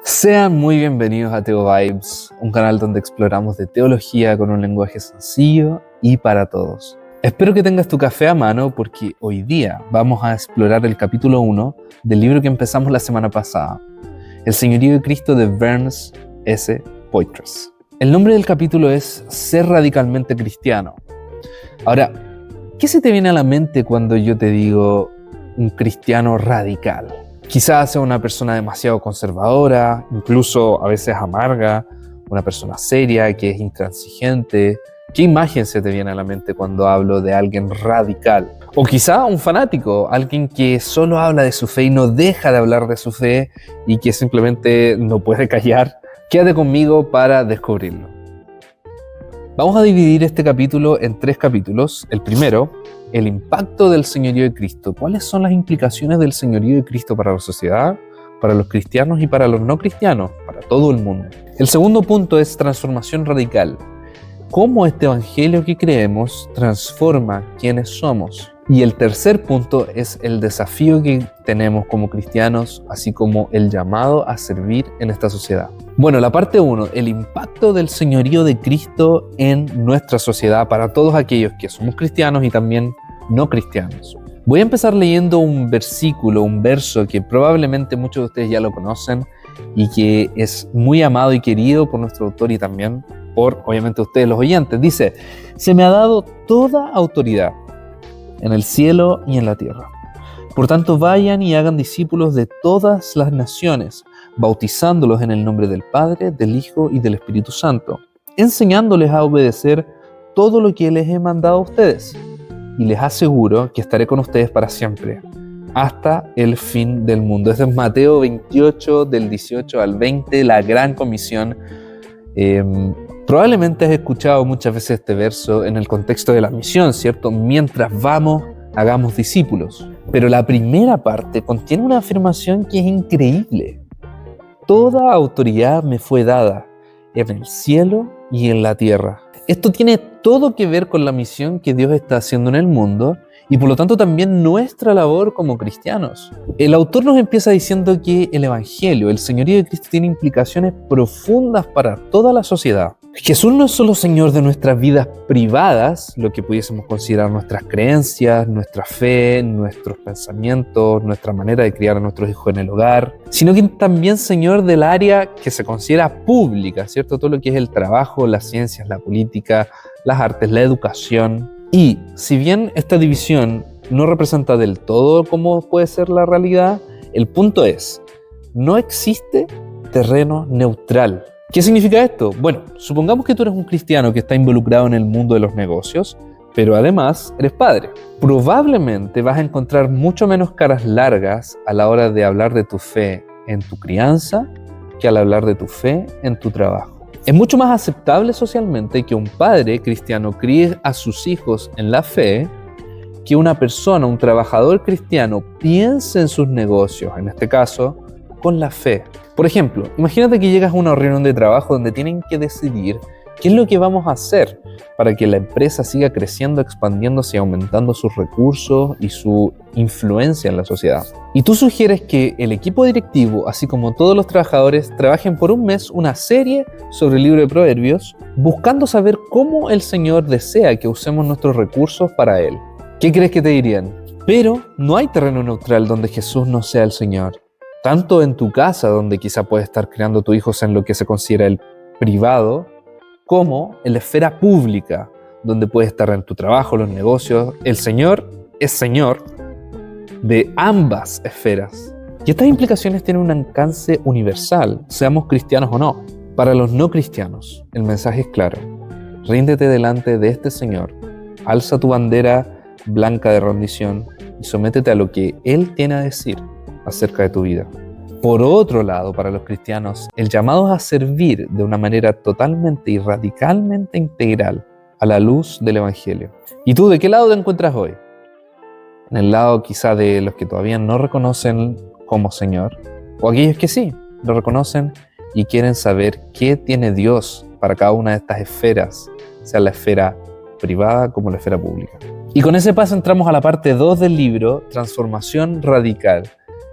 Sean muy bienvenidos a Teo Vibes, un canal donde exploramos de teología con un lenguaje sencillo y para todos. Espero que tengas tu café a mano porque hoy día vamos a explorar el capítulo 1 del libro que empezamos la semana pasada, El Señorío de Cristo de Burns S. Poitras. El nombre del capítulo es Ser radicalmente cristiano. Ahora, ¿qué se te viene a la mente cuando yo te digo un cristiano radical? Quizás sea una persona demasiado conservadora, incluso a veces amarga, una persona seria que es intransigente. ¿Qué imagen se te viene a la mente cuando hablo de alguien radical? O quizá un fanático, alguien que solo habla de su fe y no deja de hablar de su fe y que simplemente no puede callar. Quédate conmigo para descubrirlo. Vamos a dividir este capítulo en 3 capítulos. El primero, el impacto del señorío de Cristo. ¿Cuáles son las implicaciones del señorío de Cristo para la sociedad, para los cristianos y para los no cristianos, para todo el mundo? El segundo punto es transformación radical. ¿Cómo este evangelio que creemos transforma quiénes somos? Y el tercer punto es el desafío que tenemos como cristianos, así como el llamado a servir en esta sociedad. Bueno, la parte 1, el impacto del señorío de Cristo en nuestra sociedad para todos aquellos que somos cristianos y también no cristianos. Voy a empezar leyendo un versículo, un verso que probablemente muchos de ustedes ya lo conocen y que es muy amado y querido por nuestro autor y también por, obviamente, ustedes los oyentes. Dice, se me ha dado toda autoridad en el cielo y en la tierra. Por tanto, vayan y hagan discípulos de todas las naciones, bautizándolos en el nombre del Padre, del Hijo y del Espíritu Santo, enseñándoles a obedecer todo lo que les he mandado a ustedes. Y les aseguro que estaré con ustedes para siempre, hasta el fin del mundo. Este es Mateo 28, del 18 al 20, la gran comisión. Probablemente has escuchado muchas veces este verso en el contexto de la misión, ¿cierto? Mientras vamos, hagamos discípulos. Pero la primera parte contiene una afirmación que es increíble. Toda autoridad me fue dada en el cielo y en la tierra. Esto tiene todo que ver con la misión que Dios está haciendo en el mundo y por lo tanto también nuestra labor como cristianos. El autor nos empieza diciendo que el evangelio, el señorío de Cristo, tiene implicaciones profundas para toda la sociedad. Jesús no es solo Señor de nuestras vidas privadas, lo que pudiésemos considerar nuestras creencias, nuestra fe, nuestros pensamientos, nuestra manera de criar a nuestros hijos en el hogar, sino que también Señor del área que se considera pública, ¿cierto? Todo lo que es el trabajo, las ciencias, la política, las artes, la educación. Y si bien esta división no representa del todo cómo puede ser la realidad, el punto es, no existe terreno neutral. ¿Qué significa esto? Bueno, supongamos que tú eres un cristiano que está involucrado en el mundo de los negocios, pero además eres padre. Probablemente vas a encontrar mucho menos caras largas a la hora de hablar de tu fe en tu crianza que al hablar de tu fe en tu trabajo. Es mucho más aceptable socialmente que un padre cristiano críe a sus hijos en la fe que una persona, un trabajador cristiano, piense en sus negocios, en este caso, con la fe. Por ejemplo, imagínate que llegas a una reunión de trabajo donde tienen que decidir qué es lo que vamos a hacer para que la empresa siga creciendo, expandiéndose y aumentando sus recursos y su influencia en la sociedad. Y tú sugieres que el equipo directivo, así como todos los trabajadores, trabajen por un mes una serie sobre el libro de Proverbios, buscando saber cómo el Señor desea que usemos nuestros recursos para Él. ¿Qué crees que te dirían? Pero no hay terreno neutral donde Jesús no sea el Señor. Tanto en tu casa, donde quizá puedes estar criando a tus hijos en lo que se considera el privado, como en la esfera pública, donde puedes estar en tu trabajo, los negocios. El Señor es Señor de ambas esferas. Y estas implicaciones tienen un alcance universal, seamos cristianos o no. Para los no cristianos, el mensaje es claro. Ríndete delante de este Señor, alza tu bandera blanca de rendición y sométete a lo que Él tiene a decir acerca de tu vida. Por otro lado, para los cristianos, el llamado es a servir de una manera totalmente y radicalmente integral a la luz del evangelio. ¿Y tú de qué lado te encuentras hoy? ¿En el lado quizá de los que todavía no reconocen como Señor? ¿O aquellos que sí lo reconocen y quieren saber qué tiene Dios para cada una de estas esferas, sea la esfera privada como la esfera pública? Y con ese paso entramos a la parte 2 del libro, Transformación Radical.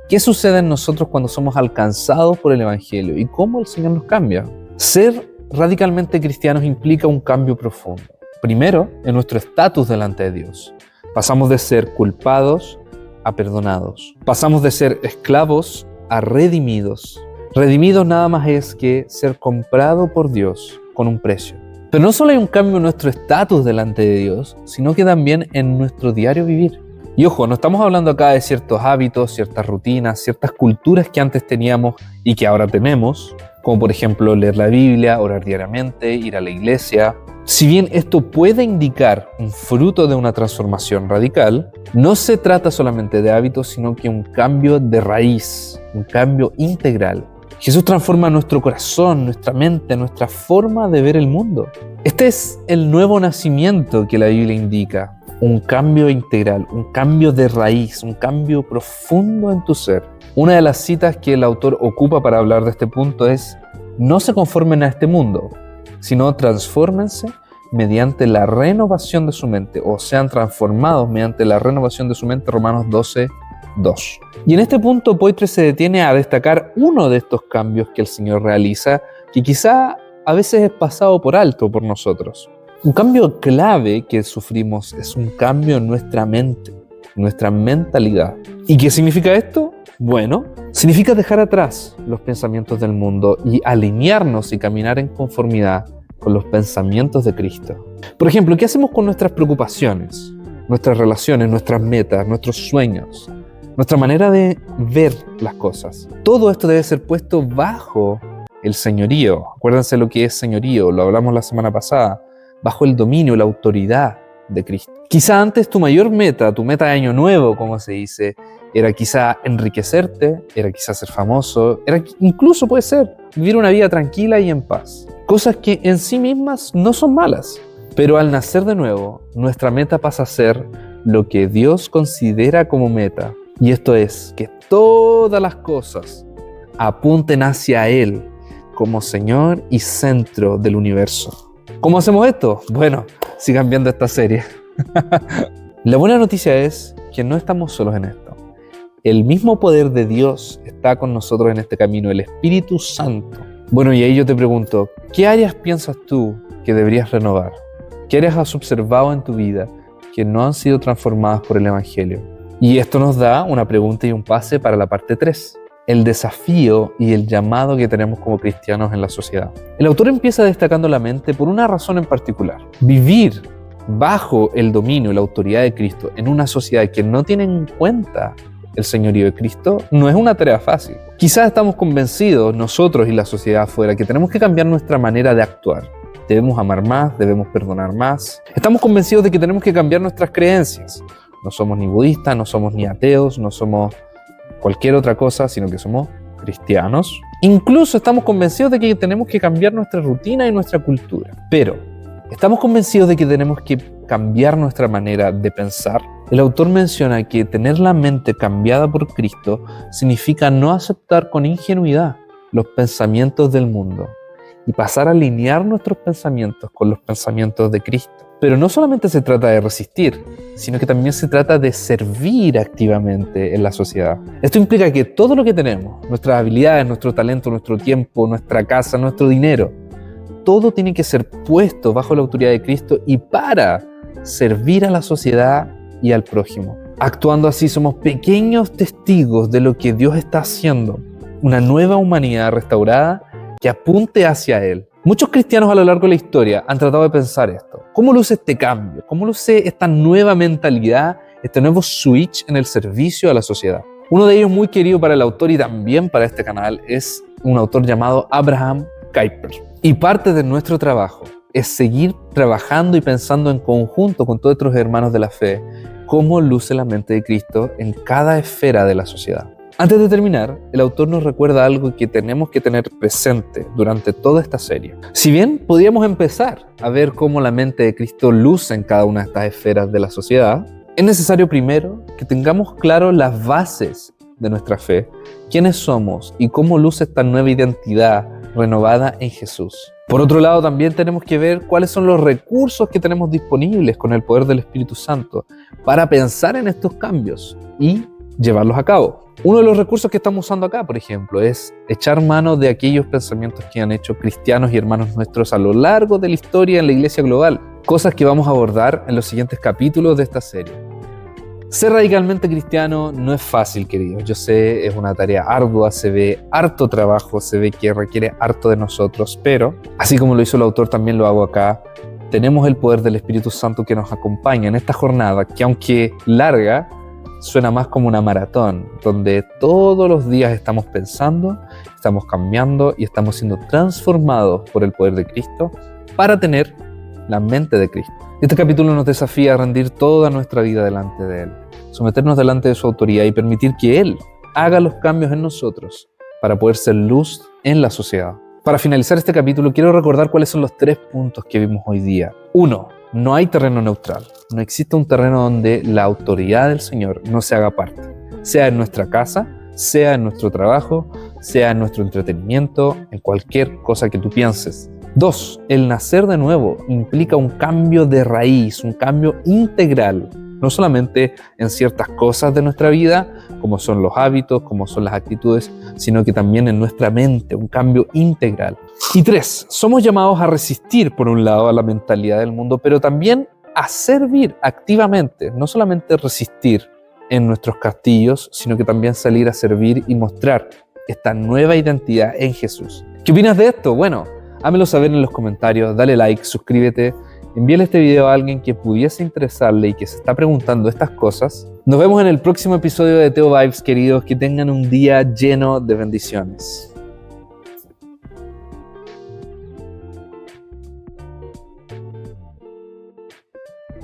¿Qué sucede en nosotros cuando somos alcanzados por el Evangelio y cómo el Señor nos cambia? Ser radicalmente cristianos implica un cambio profundo. Primero, en nuestro estatus delante de Dios. Pasamos de ser culpados a perdonados. Pasamos de ser esclavos a redimidos. Redimidos nada más es que ser comprado por Dios con un precio. Pero no solo hay un cambio en nuestro estatus delante de Dios, sino que también en nuestro diario vivir. Y ojo, no estamos hablando acá de ciertos hábitos, ciertas rutinas, ciertas culturas que antes teníamos y que ahora tenemos, como por ejemplo leer la Biblia, orar diariamente, ir a la iglesia. Si bien esto puede indicar un fruto de una transformación radical, no se trata solamente de hábitos, sino que un cambio de raíz, un cambio integral. Jesús transforma nuestro corazón, nuestra mente, nuestra forma de ver el mundo. Este es el nuevo nacimiento que la Biblia indica. Un cambio integral, un cambio de raíz, un cambio profundo en tu ser. Una de las citas que el autor ocupa para hablar de este punto es: no se conformen a este mundo, sino transfórmense mediante la renovación de su mente, o sean transformados mediante la renovación de su mente, Romanos 12:2. Y en este punto Poitre se detiene a destacar uno de estos cambios que el Señor realiza, que quizá a veces es pasado por alto por nosotros. Un cambio clave que sufrimos es un cambio en nuestra mente, nuestra mentalidad. ¿Y qué significa esto? Bueno, significa dejar atrás los pensamientos del mundo y alinearnos y caminar en conformidad con los pensamientos de Cristo. Por ejemplo, ¿qué hacemos con nuestras preocupaciones, nuestras relaciones, nuestras metas, nuestros sueños, nuestra manera de ver las cosas? Todo esto debe ser puesto bajo el señorío. Acuérdense lo que es señorío, lo hablamos la semana pasada. Bajo el dominio, la autoridad de Cristo. Quizá antes tu mayor meta, tu meta de año nuevo, como se dice, era quizá enriquecerte, era quizá ser famoso, era incluso puede ser vivir una vida tranquila y en paz. Cosas que en sí mismas no son malas, pero al nacer de nuevo, nuestra meta pasa a ser lo que Dios considera como meta. Y esto es que todas las cosas apunten hacia Él como Señor y centro del universo. ¿Cómo hacemos esto? Bueno, sigan viendo esta serie. La buena noticia es que no estamos solos en esto. El mismo poder de Dios está con nosotros en este camino, el Espíritu Santo. Bueno, y ahí yo te pregunto, ¿qué áreas piensas tú que deberías renovar? ¿Qué áreas has observado en tu vida que no han sido transformadas por el Evangelio? Y esto nos da una pregunta y un pase para la parte 3. El desafío y el llamado que tenemos como cristianos en la sociedad. El autor empieza destacando la mente por una razón en particular. Vivir bajo el dominio y la autoridad de Cristo en una sociedad que no tiene en cuenta el señorío de Cristo no es una tarea fácil. Quizás estamos convencidos, nosotros y la sociedad afuera, que tenemos que cambiar nuestra manera de actuar. Debemos amar más, debemos perdonar más. Estamos convencidos de que tenemos que cambiar nuestras creencias. No somos ni budistas, no somos ni ateos, no somos cualquier otra cosa, sino que somos cristianos. Incluso estamos convencidos de que tenemos que cambiar nuestra rutina y nuestra cultura. Pero, ¿estamos convencidos de que tenemos que cambiar nuestra manera de pensar? El autor menciona que tener la mente cambiada por Cristo significa no aceptar con ingenuidad los pensamientos del mundo y pasar a alinear nuestros pensamientos con los pensamientos de Cristo. Pero no solamente se trata de resistir, sino que también se trata de servir activamente en la sociedad. Esto implica que todo lo que tenemos, nuestras habilidades, nuestro talento, nuestro tiempo, nuestra casa, nuestro dinero, todo tiene que ser puesto bajo la autoridad de Cristo y para servir a la sociedad y al prójimo. Actuando así somos pequeños testigos de lo que Dios está haciendo, una nueva humanidad restaurada que apunte hacia Él. Muchos cristianos a lo largo de la historia han tratado de pensar esto. ¿Cómo luce este cambio? ¿Cómo luce esta nueva mentalidad, este nuevo switch en el servicio a la sociedad? Uno de ellos muy querido para el autor y también para este canal es un autor llamado Abraham Kuyper. Y parte de nuestro trabajo es seguir trabajando y pensando en conjunto con todos otros hermanos de la fe cómo luce la mente de Cristo en cada esfera de la sociedad. Antes de terminar, el autor nos recuerda algo que tenemos que tener presente durante toda esta serie. Si bien podríamos empezar a ver cómo la mente de Cristo luce en cada una de estas esferas de la sociedad, es necesario primero que tengamos claro las bases de nuestra fe, quiénes somos y cómo luce esta nueva identidad renovada en Jesús. Por otro lado, también tenemos que ver cuáles son los recursos que tenemos disponibles con el poder del Espíritu Santo para pensar en estos cambios y llevarlos a cabo. Uno de los recursos que estamos usando acá, por ejemplo, es echar mano de aquellos pensamientos que han hecho cristianos y hermanos nuestros a lo largo de la historia en la Iglesia global, cosas que vamos a abordar en los siguientes capítulos de esta serie. Ser radicalmente cristiano no es fácil, queridos. Yo sé, es una tarea ardua, se ve harto trabajo, se ve que requiere harto de nosotros, pero, así como lo hizo el autor, también lo hago acá. Tenemos el poder del Espíritu Santo que nos acompaña en esta jornada, que aunque larga, suena más como una maratón, donde todos los días estamos pensando, estamos cambiando y estamos siendo transformados por el poder de Cristo para tener la mente de Cristo. Este capítulo nos desafía a rendir toda nuestra vida delante de Él, someternos delante de su autoridad y permitir que Él haga los cambios en nosotros para poder ser luz en la sociedad. Para finalizar este capítulo, quiero recordar cuáles son los 3 puntos que vimos hoy día. 1. No hay terreno neutral. No existe un terreno donde la autoridad del Señor no se haga parte. Sea en nuestra casa, sea en nuestro trabajo, sea en nuestro entretenimiento, en cualquier cosa que tú pienses. 2. El nacer de nuevo implica un cambio de raíz, un cambio integral. No solamente en ciertas cosas de nuestra vida, como son los hábitos, como son las actitudes, sino que también en nuestra mente, un cambio integral. Y 3, somos llamados a resistir, por un lado, a la mentalidad del mundo, pero también a servir activamente, no solamente resistir en nuestros castillos, sino que también salir a servir y mostrar esta nueva identidad en Jesús. ¿Qué opinas de esto? Bueno, hámelo saber en los comentarios, dale like, suscríbete, envíale este video a alguien que pudiese interesarle y que se está preguntando estas cosas. Nos vemos en el próximo episodio de Teo Vibes, queridos. Que tengan un día lleno de bendiciones.